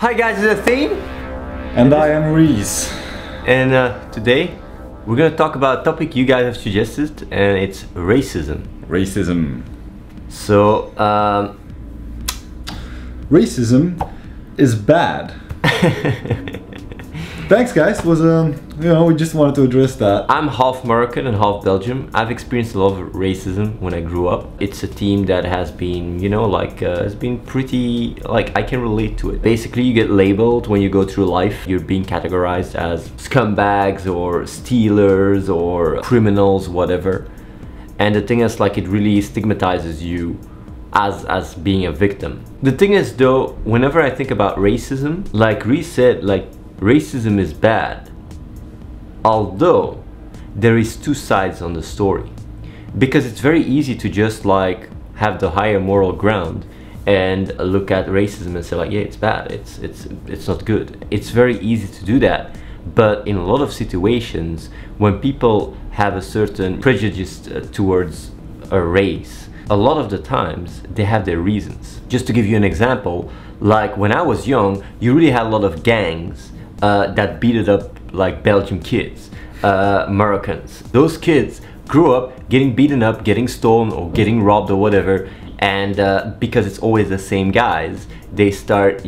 Hi guys, it's Athene. And I am Reese. And today we're gonna talk about a topic you guys have suggested, and it's racism. Racism. So, racism is bad. Thanks guys, was we just wanted to address that. I'm half Moroccan and half Belgium. I've experienced a lot of racism when I grew up. It's a team that has been, has been pretty, I can relate to it. Basically, you get labeled when you go through life. You're being categorized as scumbags or stealers or criminals, whatever. And the thing is, it really stigmatizes you as being a victim. The thing is though, whenever I think about racism, like Reese said, racism is bad. Although there is two sides on the story, because it's very easy to just have the higher moral ground and look at racism and say yeah, it's bad, it's not good. It's very easy to do that, but in a lot of situations when people have a certain prejudice towards a race, a lot of the times they have their reasons. Just to give you an example, when I was young, you really had a lot of gangs that beat up Belgian kids, Moroccans. Those kids grew up getting beaten up, getting stolen or getting robbed or whatever, and because it's always the same guys, they start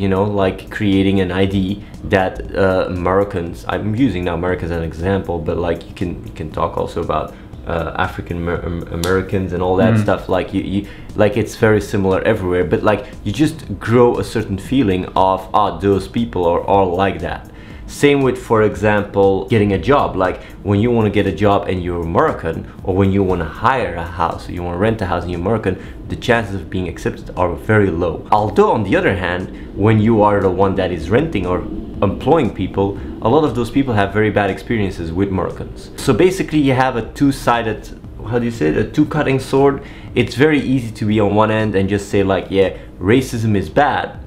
creating an ID that Moroccans, I'm using now Moroccans as an example, but you can talk also about African Americans and all that stuff. It's very similar everywhere, but you just grow a certain feeling of those people are all like that. Same with, for example, getting a job. When you want to get a job and you're Moroccan, or when you want to hire a house or you want to rent a house and you're Moroccan, the chances of being accepted are very low. Although on the other hand, when you are the one that is renting or employing people, a lot of those people have very bad experiences with Moroccans. So basically you have a two-sided, how do you say it, a two-cutting sword. It's very easy to be on one end and just say yeah, racism is bad.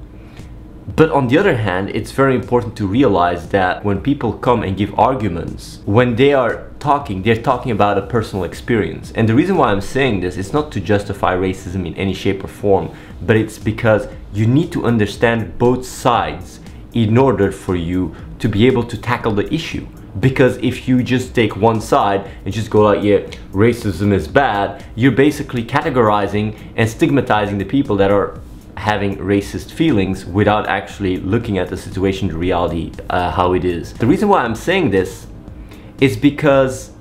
But on the other hand, it's very important to realize that when people come and give arguments, when they are talking, they're talking about a personal experience. And the reason why I'm saying this is not to justify racism in any shape or form, but it's because you need to understand both sides in order for you to be able to tackle the issue. Because if you just take one side and just go yeah, racism is bad, you're basically categorizing and stigmatizing the people that are having racist feelings without actually looking at the situation, the reality, how it is. The reason why I'm saying this is because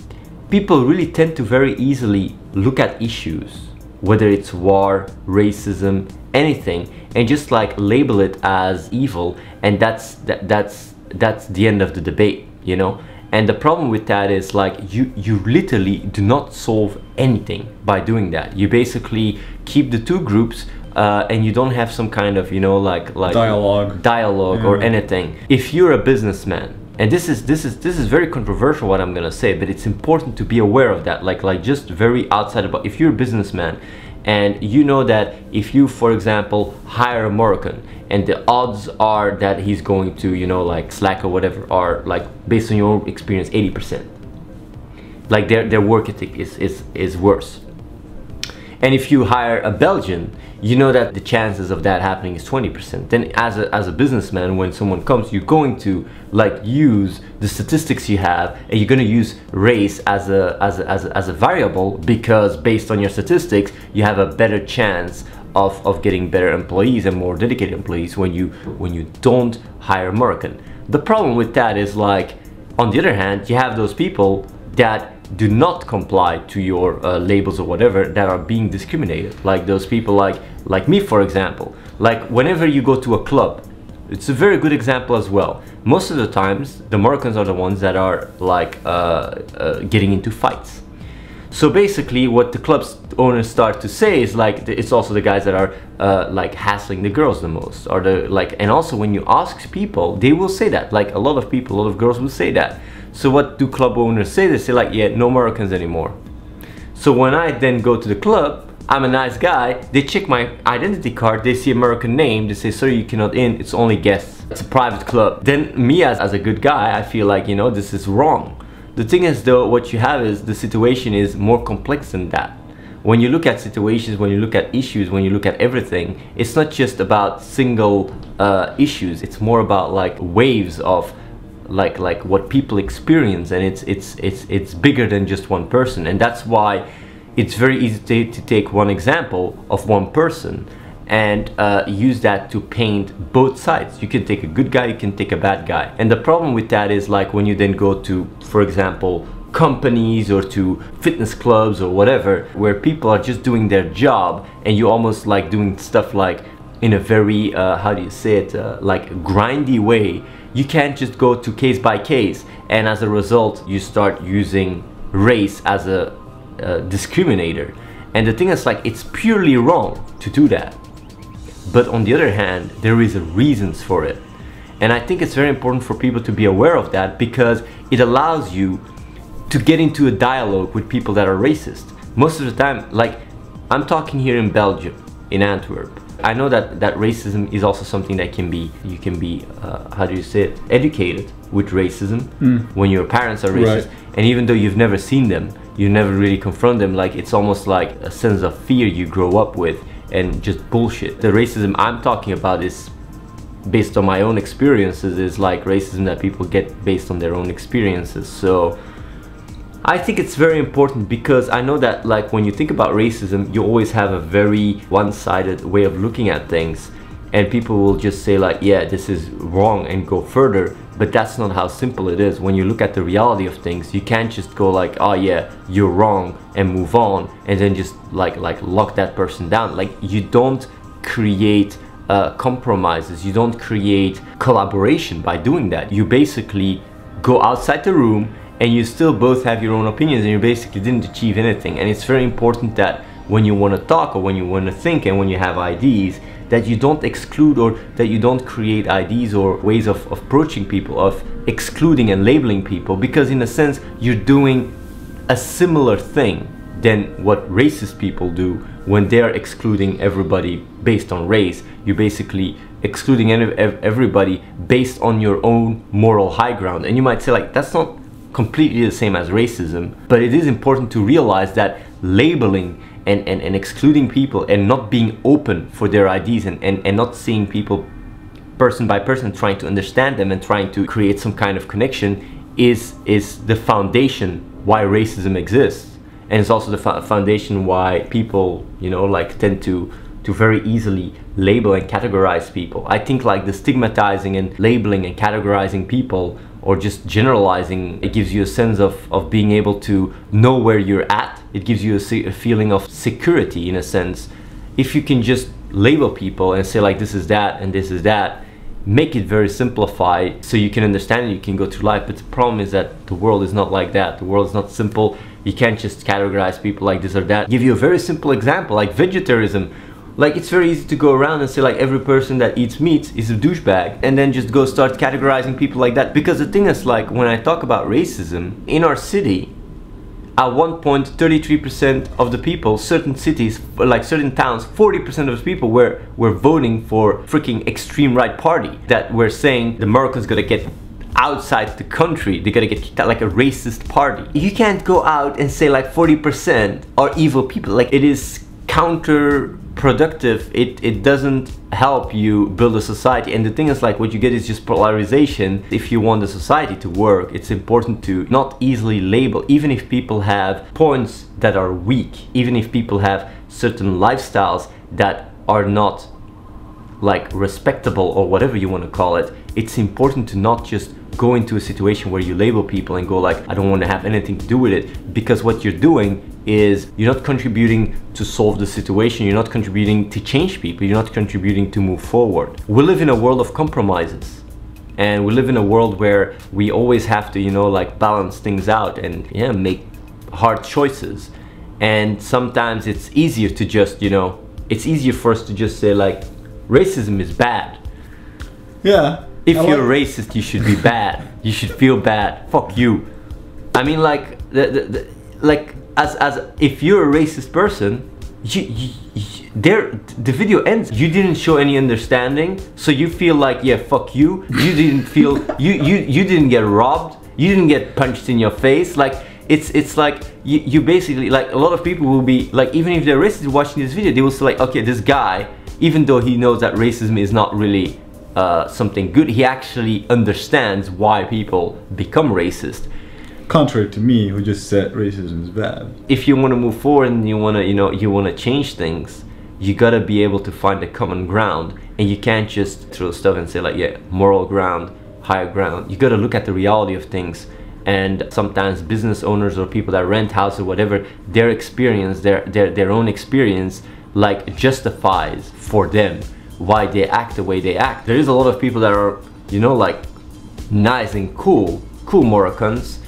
people really tend to very easily look at issues, whether it's war, racism, anything, and just label it as evil, and that's the end of the debate, And the problem with that is you literally do not solve anything by doing that. You basically keep the two groups and you don't have some kind of dialogue or anything. If you're a businessman, and this is very controversial what I'm gonna say, but it's important to be aware of that, just very outside about, if you're a businessman and you know that if you, for example, hire a Moroccan and the odds are that he's going to slack or whatever are based on your experience 80%, their work ethic is worse. And if you hire a Belgian, you know that the chances of that happening is 20%. Then as a businessman, when someone comes, you're going to use the statistics you have, and you're going to use race as a variable, because based on your statistics, you have a better chance of getting better employees and more dedicated employees when you don't hire Moroccan. The problem with that is on the other hand, you have those people that do not comply to your labels or whatever, that are being discriminated. Those people like me, for example. Whenever you go to a club, it's a very good example as well. Most of the times the Moroccans are the ones that are getting into fights. So basically what the club's owners start to say is it's also the guys that are hassling the girls the most, or and also when you ask people, they will say that. A lot of people, a lot of girls will say that. So what do club owners say? They say yeah, no Moroccans anymore. So when I then go to the club, I'm a nice guy, they check my identity card, they see a Moroccan name, they say, sorry, you cannot in, it's only guests, it's a private club. Then me as a good guy, I feel this is wrong. The thing is though, what you have is, the situation is more complex than that. when you look at situations, when you look at issues, when you look at everything, it's not just about single issues. It's more about like waves of like what people experience, and it's bigger than just one person. And that's why it's very easy to take one example of one person and use that to paint both sides. You can take a good guy, you can take a bad guy. And the problem with that is like when you then go to, for example, companies or to fitness clubs or whatever, where people are just doing their job, and you almost like doing stuff like in a very how do you say it, like grindy way. You can't just go to case by case, and as a result you start using race as a discriminator. And the thing is, like, it's purely wrong to do that, but on the other hand there is reasons for it. And I think it's very important for people to be aware of that, because it allows you to get into a dialogue with people that are racist. Most of the time, like, I'm talking here in Belgium, in Antwerp. I know that racism is also something that you can be how do you say it, educated with racism when your parents are racist. Right. And even though you've never seen them, you never really confront them, like it's almost like a sense of fear you grow up with, and just bullshit. The racism I'm talking about is based on my own experiences, is like racism that people get based on their own experiences. So I think it's very important, because I know that like when you think about racism, you always have a very one-sided way of looking at things, and people will just say like, yeah, this is wrong, and go further. But that's not how simple it is. When you look at the reality of things, you can't just go like, oh yeah, you're wrong, and move on, and then just like lock that person down. Like, you don't create compromises, you don't create collaboration by doing that. You basically go outside the room, and you still both have your own opinions, and you basically didn't achieve anything. And it's very important that when you want to talk, or when you want to think, and when you have ideas, that you don't exclude, or that you don't create ideas or ways of approaching people, of excluding and labeling people, because in a sense you're doing a similar thing than what racist people do when they're excluding everybody based on race. You're basically excluding everybody based on your own moral high ground. And you might say like, that's not completely the same as racism, but it is important to realize that labeling and excluding people, and not being open for their ideas, and not seeing people person by person, trying to understand them and trying to create some kind of connection, is the foundation why racism exists. And it's also the foundation why people, you know, like tend to very easily label and categorize people. I think like the stigmatizing and labeling and categorizing people, or just generalizing, it gives you a sense of being able to know where you're at. It gives you a feeling of security, in a sense. If you can just label people and say like, this is that and this is that, make it very simplified so you can understand it, you can go through life. But the problem is that the world is not like that. The world is not simple. You can't just categorize people like this or that. Give you a very simple example, like vegetarianism. Like, it's very easy to go around and say like every person that eats meat is a douchebag, and then just go start categorizing people like that. Because the thing is, like, when I talk about racism in our city, at one point 33% of the people, certain cities, like certain towns, 40% of the people were voting for freaking extreme right party, that were saying the Moroccans gotta get outside the country, they gotta get kicked out, like a racist party. You can't go out and say like 40% are evil people. Like, it is counterproductive. It doesn't help you build a society. And the thing is, like, what you get is just polarization. If you want the society to work, it's important to not easily label, even if people have points that are weak, even if people have certain lifestyles that are not like respectable, or whatever you want to call it. It's important to not just go into a situation where you label people and go like, I don't want to have anything to do with it, because what you're doing is you're not contributing to solve the situation, you're not contributing to change people, you're not contributing to move forward. We live in a world of compromises, and we live in a world where we always have to, you know, like balance things out and, yeah, make hard choices. And sometimes it's easier to just, you know, it's easier for us to just say like, racism is bad. Yeah. If you're racist, you should be bad. You should feel bad. Fuck you. I mean, like, like as if you're a racist person, the video ends. You didn't show any understanding, so you feel like, yeah, fuck you. You didn't feel you didn't get robbed. You didn't get punched in your face. Like, it's like you basically, like, a lot of people will be like, even if they're racist watching this video, they will say like, okay, this guy, even though he knows that racism is not really something good, he actually understands why people become racist. Contrary to me, who just said racism is bad. If you want to move forward and you want to, you want to change things, you gotta be able to find a common ground, and you can't just throw stuff and say like, yeah, moral ground, higher ground. You gotta look at the reality of things. And sometimes business owners or people that rent houses or whatever, their experience, their own experience, like, justifies for them why they act the way they act. There is a lot of people that are, like, nice and cool Moroccans.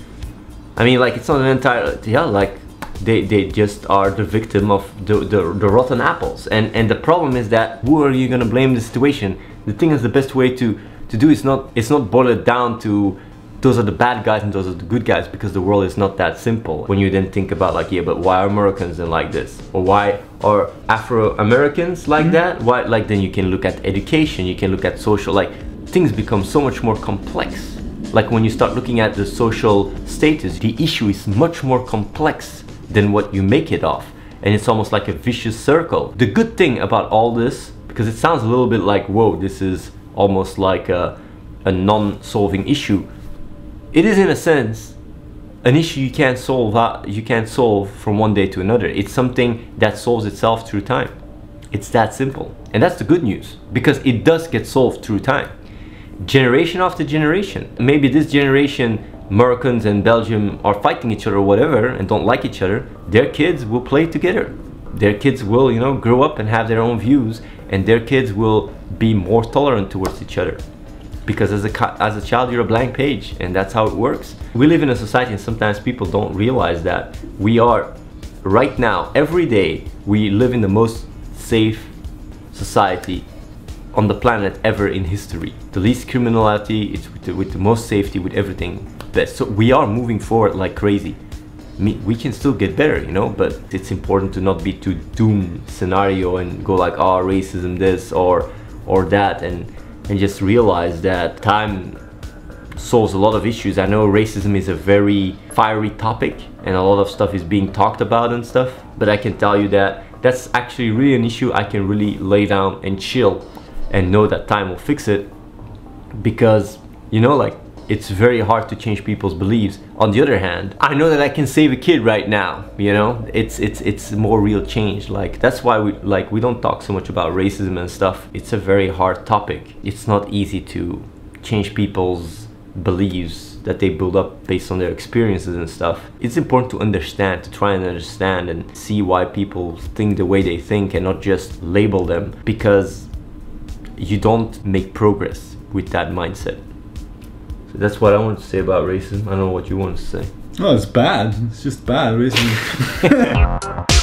I mean, like, it's not an entire, yeah, like, they just are the victim of the rotten apples. And the problem is that, who are you gonna blame the situation? The thing is, the best way to do is not boil it down to those are the bad guys and those are the good guys, because the world is not that simple. When you then think about like, yeah, but why are Moroccans then like this? Or why are Afro-Americans like that? Why, like, then you can look at education, you can look at social, like, things become so much more complex. Like, when you start looking at the social status, the issue is much more complex than what you make it of. And it's almost like a vicious circle. The good thing about all this, because it sounds a little bit like, whoa, this is almost like a non-solving issue. It is, in a sense, an issue you can't solve from one day to another. It's something that solves itself through time. It's that simple. And that's the good news, because it does get solved through time. Generation after generation. Maybe this generation, Moroccans and Belgium are fighting each other or whatever and don't like each other. Their kids will play together. Their kids will, grow up and have their own views, and their kids will be more tolerant towards each other. Because as a child, you're a blank page, and that's how it works. We live in a society, and sometimes people don't realize that we are, right now, every day, we live in the most safe society on the planet ever in history. The least criminality, it's with the most safety, with everything best. So we are moving forward like crazy. We can still get better, but it's important to not be too doom scenario and go like, oh, racism this or that, and just realize that time solves a lot of issues. I know racism is a very fiery topic and a lot of stuff is being talked about and stuff, but I can tell you that that's actually really an issue I can really lay down and chill and know that time will fix it, because like, it's very hard to change people's beliefs. On the other hand, I know that I can save a kid right now, it's more real change. Like, that's why we don't talk so much about racism and stuff. It's a very hard topic. It's not easy to change people's beliefs that they build up based on their experiences and stuff. It's important to understand, to try and understand and see why people think the way they think and not just label them, because you don't make progress with that mindset. So that's what I want to say about racism. I don't know what you want to say. Oh, it's bad. It's just bad racism.